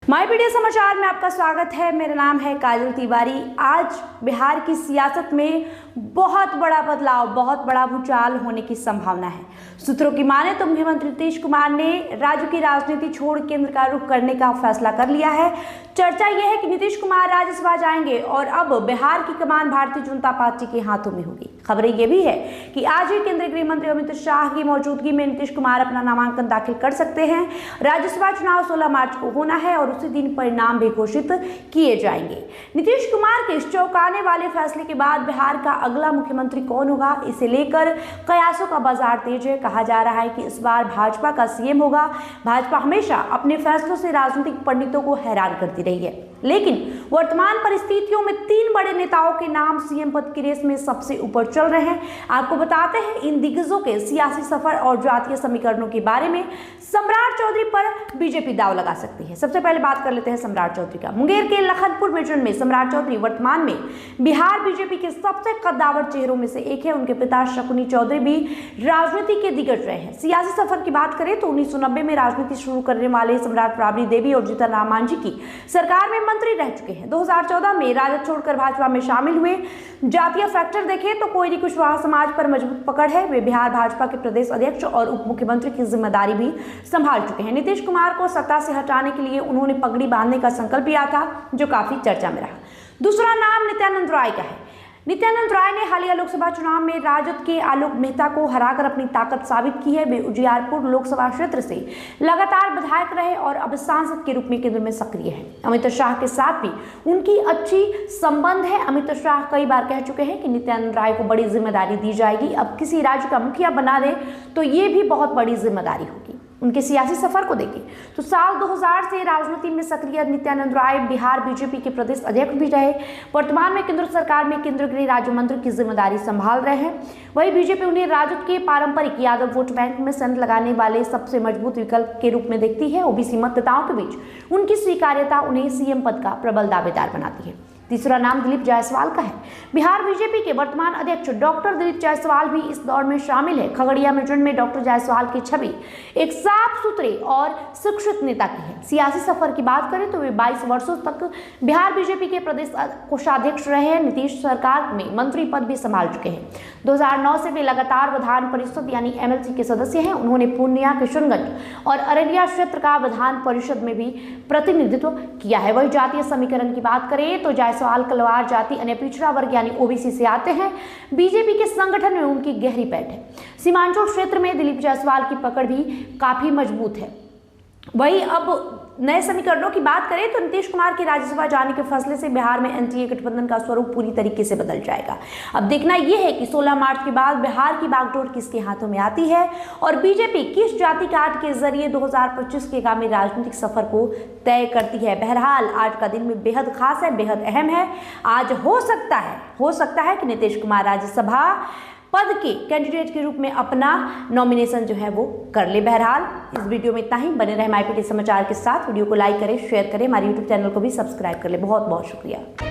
माईपीडिया समाचार में आपका स्वागत है। मेरा नाम है काजल तिवारी। आज बिहार की सियासत में बहुत बड़ा बदलाव, बहुत बड़ा भूचाल होने की संभावना है। सूत्रों की माने तो मुख्यमंत्री नीतीश कुमार ने राज्य की राजनीति छोड़ केंद्र का रुख करने का फैसला कर लिया है। चर्चा यह है कि नीतीश कुमार राज्यसभा जाएंगे और अब बिहार की कमान भारतीय जनता पार्टी के हाथों में होगी। खबरें यह भी है कि आज ही केंद्रीय गृह मंत्री अमित शाह की मौजूदगी में नीतीश कुमार अपना नामांकन दाखिल कर सकते हैं। राज्यसभा चुनाव 16 मार्च को होना है और उसी दिन परिणाम भी घोषित किए जाएंगे। नीतीश कुमार के इस चौंकाने वाले फैसले के बाद बिहार का अगला मुख्यमंत्री कौन होगा, इसे लेकर कयासों का बाजार तेज है। कहा जा रहा है कि इस बार भाजपा का सीएम होगा। भाजपा हमेशा अपने फैसलों से राजनीतिक पंडितों को हैरान करती रही है, लेकिन वर्तमान परिस्थितियों में 3 बड़े नेताओं के नाम सीएम पद की रेस में सबसे ऊपर चल रहे हैं। आपको बताते हैं इन दिग्गजों के सियासी सफर और जातीय समीकरणों के बारे में। सम्राट चौधरी पर बीजेपी दांव लगा सकती है। सबसे पहले बात कर लेते हैं सम्राट चौधरी का। मुंगेर के लखनपुर रीजन में सम्राट चौधरी वर्तमान में बिहार बीजेपी के सबसे कद्दावर चेहरों में से एक है। उनके पिता शकुनी चौधरी भी राजनीति के दिग्गज रहे हैं। सियासी सफर की बात करें तो 1990 में राजनीति शुरू करने वाले सम्राट राबड़ी देवी और जीतन राम मांझी की सरकार में मंत्री रह चुके हैं। 2014 में राजद छोड़कर भाजपा में शामिल हुए। जातीय फैक्टर देखें तो कोयरी कुशवाहा समाज पर मजबूत पकड़ है। वे बिहार भाजपा के प्रदेश अध्यक्ष और उप मुख्यमंत्री की जिम्मेदारी भी संभाल चुके हैं। नीतीश कुमार को सत्ता से हटाने के लिए उन्होंने पगड़ी बांधने का संकल्प लिया था, जो काफी चर्चा में रहा। दूसरा नाम नित्यानंद राय का है। नित्यानंद राय ने हालिया लोकसभा चुनाव में राजद के आलोक मेहता को हराकर अपनी ताकत साबित की है। वे उजियारपुर लोकसभा क्षेत्र से लगातार विधायक रहे और अब सांसद के रूप में केंद्र में सक्रिय हैं। अमित शाह के साथ भी उनकी अच्छी संबंध है। अमित शाह कई बार कह चुके हैं कि नित्यानंद राय को बड़ी जिम्मेदारी दी जाएगी। अब किसी राज्य का मुखिया बना दे तो ये भी बहुत बड़ी जिम्मेदारी होगी। उनके सियासी सफर को देखें तो साल 2000 से राजनीति में सक्रिय नित्यानंद राय बिहार बीजेपी के प्रदेश अध्यक्ष भी रहे। वर्तमान में केंद्र सरकार में केंद्रीय गृह राज्य मंत्री की जिम्मेदारी संभाल रहे हैं। वहीं बीजेपी उन्हें राजद के पारंपरिक यादव वोट बैंक में संद लगाने वाले सबसे मजबूत विकल्प के रूप में देखती है। ओबीसी मतदाताओं के बीच उनकी स्वीकार्यता उन्हें सीएम पद का प्रबल दावेदार बनाती है। तीसरा नाम दिलीप जायसवाल का है। बिहार बीजेपी के वर्तमान अध्यक्ष डॉक्टर दिलीप जायसवाल भी इस दौर में शामिल है। खगड़िया मिशन में डॉक्टर जायसवाल की छवि एक साफ सुथरे और शिक्षित नेता की है। सियासी सफर की बात करें तो वे 22 वर्षों तक बिहार बीजेपी के प्रदेश कोषाध्यक्ष रहे हैं। नीतीश सरकार में मंत्री पद भी संभाल चुके हैं। 2009 से वे लगातार विधान परिषद यानी एमएलसी के सदस्य हैं। उन्होंने पूर्णिया, किशनगंज और अररिया क्षेत्र का विधान परिषद में भी प्रतिनिधित्व किया है। वही जातीय समीकरण की बात करें तो जायसवाल कलवार जाति अन्य पिछड़ा वर्ग यानी ओबीसी से आते हैं। बीजेपी के संगठन में उनकी गहरी पैठ है। सीमांचल क्षेत्र में दिलीप जायसवाल की पकड़ भी काफी मजबूत है। वही अब नए समीकरणों की बात करें तो नीतीश कुमार के राज्यसभा जाने के फैसले से बिहार में एनडीए गठबंधन का स्वरूप पूरी तरीके से बदल जाएगा। अब देखना यह है कि 16 मार्च के बाद बिहार की बागडोर किसके हाथों में आती है और बीजेपी किस जाति कार्ड के जरिए 2025 के आगामी राजनीतिक सफर को तय करती है। बहरहाल आज का दिन में बेहद खास है, बेहद अहम है। आज हो सकता है कि नीतीश कुमार राज्यसभा पद के कैंडिडेट के रूप में अपना नॉमिनेशन जो है वो कर ले। बहरहाल इस वीडियो में इतना ही। बने रहे माईपीडी समाचार के साथ। वीडियो को लाइक करें, शेयर करें, हमारे यूट्यूब चैनल को भी सब्सक्राइब कर ले। बहुत बहुत शुक्रिया।